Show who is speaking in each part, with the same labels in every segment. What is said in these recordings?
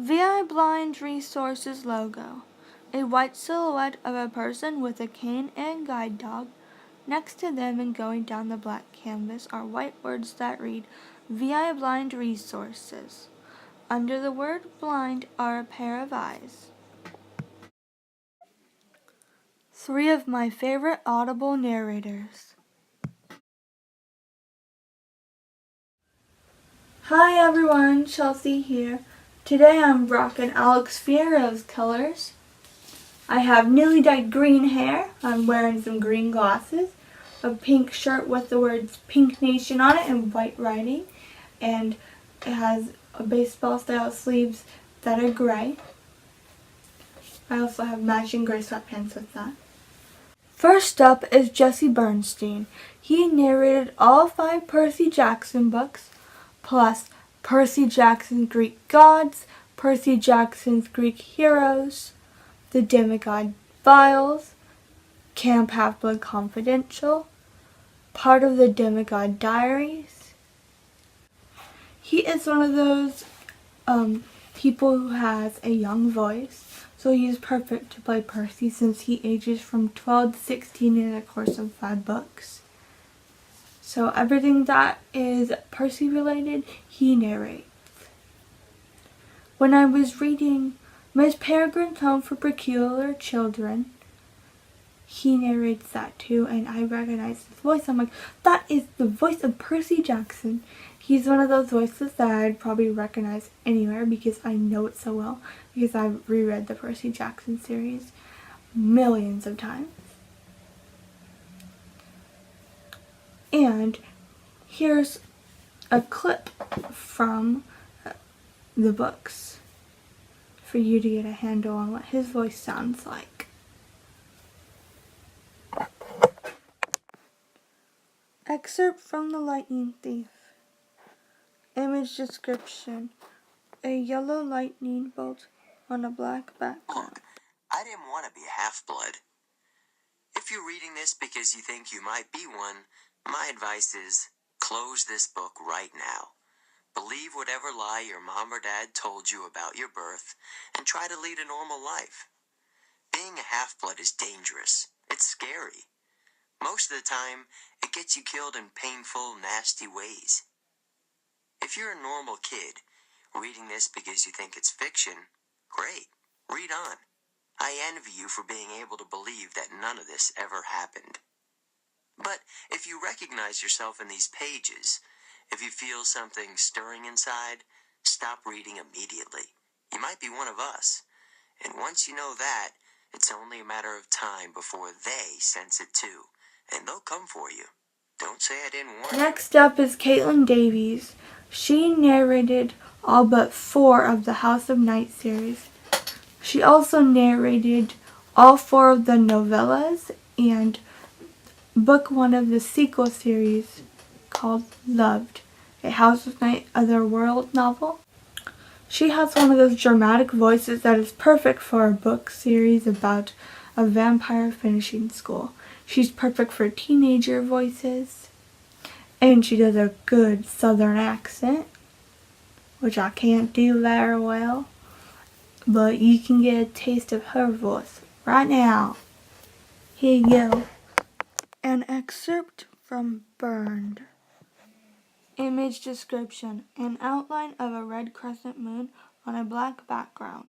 Speaker 1: VI Blind Resources logo. A white silhouette of a person with a cane and guide dog. Next to them and going down the black canvas are white words that read VI Blind Resources. Under the word blind are a pair of eyes. 3 of my favorite audible narrators. Hi everyone, Chelsea here. Today I'm rocking Alex Fierro's colors. I have newly dyed green hair, I'm wearing some green glasses, a pink shirt with the words Pink Nation on it and white writing, and it has a baseball style sleeves that are gray. I also have matching gray sweatpants with that. First up is Jesse Bernstein. He narrated all 5 Percy Jackson books, plus Percy Jackson's Greek Gods, Percy Jackson's Greek Heroes, The Demigod Files, Camp Half-Blood Confidential, part of the Demigod Diaries. He is one of those people who has a young voice, so he is perfect to play Percy since he ages from 12 to 16 in a course of 5 books. So everything that is Percy related, he narrates. When I was reading Miss Peregrine's Home for Peculiar Children, he narrates that too, and I recognize his voice. I'm like, that is the voice of Percy Jackson. He's one of those voices that I'd probably recognize anywhere because I know it so well, because I've reread the Percy Jackson series millions of times. And here's a clip from the books for you to get a handle on what his voice sounds like. Excerpt from The Lightning Thief. Image description. A yellow lightning bolt on a black background.
Speaker 2: Look, I didn't want to be a half-blood. If you're reading this because you think you might be one, my advice is close this book right now. Believe whatever lie your mom or dad told you about your birth and try to lead a normal life. Being a half-blood is dangerous. It's scary. Most of the time, it gets you killed in painful, nasty ways. If you're a normal kid, reading this because you think it's fiction, great, read on. I envy you for being able to believe that none of this ever happened. But if you recognize yourself in these pages, if you feel something stirring inside, stop reading immediately. You might be one of us. And once you know that, it's only a matter of time before they sense it too. And they'll come for you. Don't say I didn't warn you.
Speaker 1: Next up is Caitlin Davies. She narrated all but 4 of the House of Night series. She also narrated all 4 of the novellas and book 1 of the sequel series called Loved, a House of Night Otherworld novel. She has one of those dramatic voices that is perfect for a book series about a vampire finishing school. She's perfect for teenager voices, and she does a good southern accent, which I can't do very well, but you can get a taste of her voice right now. Here you go. An excerpt from Burned. Image description. An outline of a red crescent moon on a black background.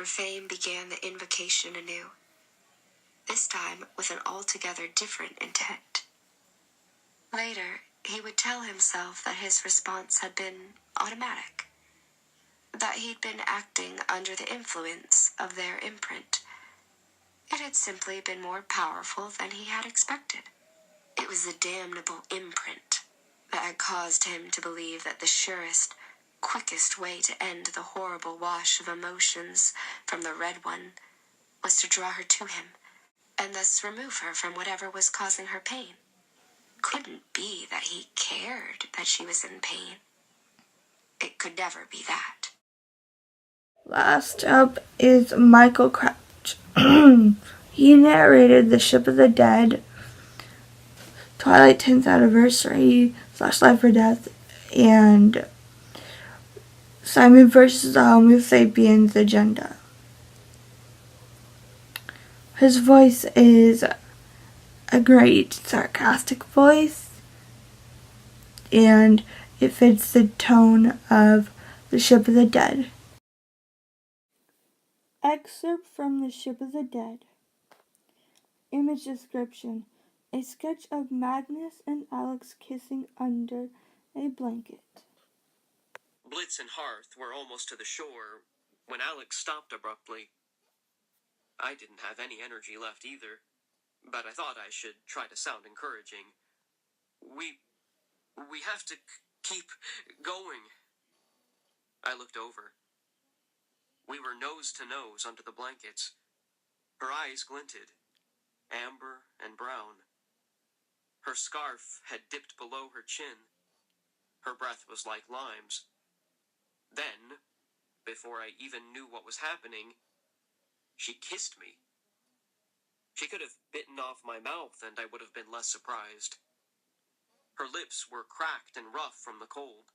Speaker 3: Fame began the invocation anew, this time with an altogether different intent. Later, he would tell himself that his response had been automatic, that he'd been acting under the influence of their imprint. It had simply been more powerful than he had expected. It was the damnable imprint that had caused him to believe that the surest, quickest way to end the horrible wash of emotions from the Red One was to draw her to him, and thus remove her from whatever was causing her pain. Couldn't be that he cared that she was in pain. It could never be that.
Speaker 1: Last up is Michael Crouch. He narrated The Ship of the Dead, Twilight 10th Anniversary, / Life or Death, and Simon versus the Homo sapiens agenda. His voice is a great sarcastic voice, and it fits the tone of The Ship of the Dead. Excerpt from The Ship of the Dead. Image description. A sketch of Magnus and Alex kissing under a blanket.
Speaker 4: Blitz and Hearth were almost to the shore when Alex stopped abruptly. I didn't have any energy left either, but I thought I should try to sound encouraging. We have to keep going. I looked over. We were nose to nose under the blankets. Her eyes glinted, amber and brown. Her scarf had dipped below her chin. Her breath was like limes. Then, before I even knew what was happening, she kissed me. She could have bitten off my mouth and I would have been less surprised. Her lips were cracked and rough from the cold.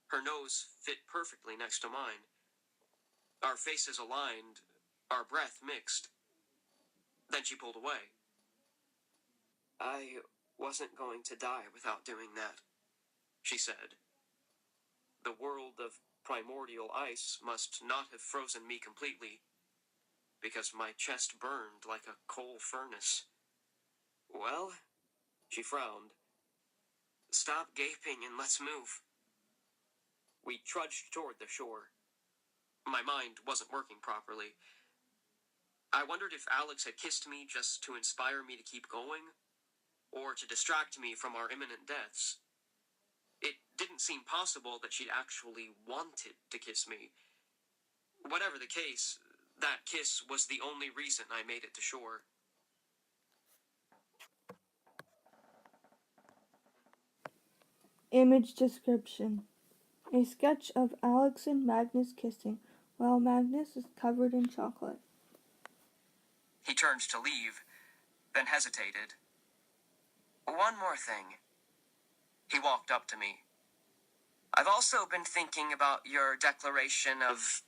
Speaker 4: Her nose fit perfectly next to mine. Our faces aligned, our breath mixed. Then she pulled away. I wasn't going to die without doing that, she said. The world of primordial ice must not have frozen me completely, because my chest burned like a coal furnace. Well, she frowned. Stop gaping and let's move. We trudged toward the shore. My mind wasn't working properly. I wondered if Alex had kissed me just to inspire me to keep going, or to distract me from our imminent deaths. It didn't seem possible that she'd actually wanted to kiss me. Whatever the case, that kiss was the only reason I made it to shore.
Speaker 1: Image description. A sketch of Alex and Magnus kissing while Magnus is covered in chocolate.
Speaker 4: He turned to leave, then hesitated. One more thing. He walked up to me. I've also been thinking about your declaration of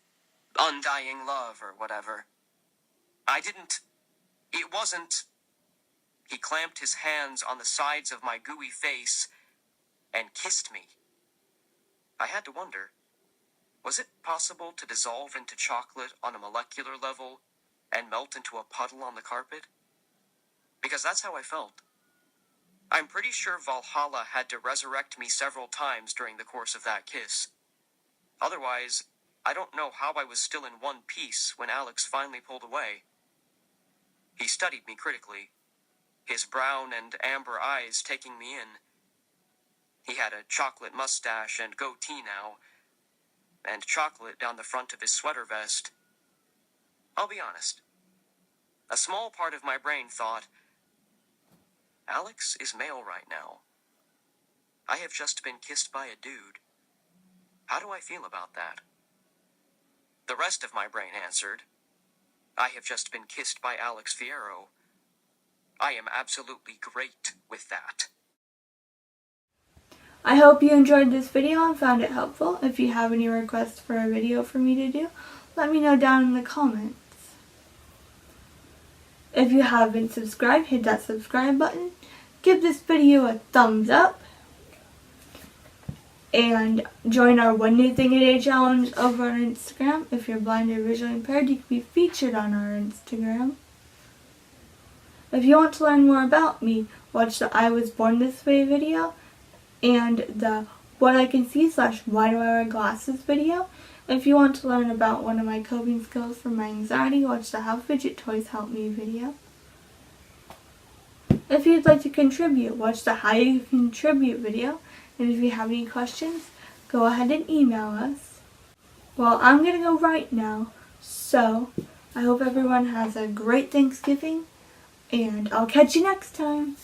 Speaker 4: undying love or whatever. It wasn't. He clamped his hands on the sides of my gooey face and kissed me. I had to wonder, was it possible to dissolve into chocolate on a molecular level and melt into a puddle on the carpet? Because that's how I felt. I'm pretty sure Valhalla had to resurrect me several times during the course of that kiss. Otherwise, I don't know how I was still in one piece when Alex finally pulled away. He studied me critically, his brown and amber eyes taking me in. He had a chocolate mustache and goatee now, and chocolate down the front of his sweater vest. I'll be honest. A small part of my brain thought, Alex is male right now. I have just been kissed by a dude. How do I feel about that? The rest of my brain answered, I have just been kissed by Alex Fierro. I am absolutely great with that.
Speaker 1: I hope you enjoyed this video and found it helpful. If you have any requests for a video for me to do, let me know down in the comments. If you haven't subscribed, hit that subscribe button. Give this video a thumbs up. And join our One New Thing a Day challenge over on Instagram. If you're blind or visually impaired, you can be featured on our Instagram. If you want to learn more about me, watch the I Was Born This Way video and the What I Can See / Why Do I Wear Glasses video. If you want to learn about one of my coping skills for my anxiety, watch the How Fidget Toys Help Me video. If you'd like to contribute, watch the How You Contribute video. And if you have any questions, go ahead and email us. Well, I'm going to go right now, so I hope everyone has a great Thanksgiving, and I'll catch you next time.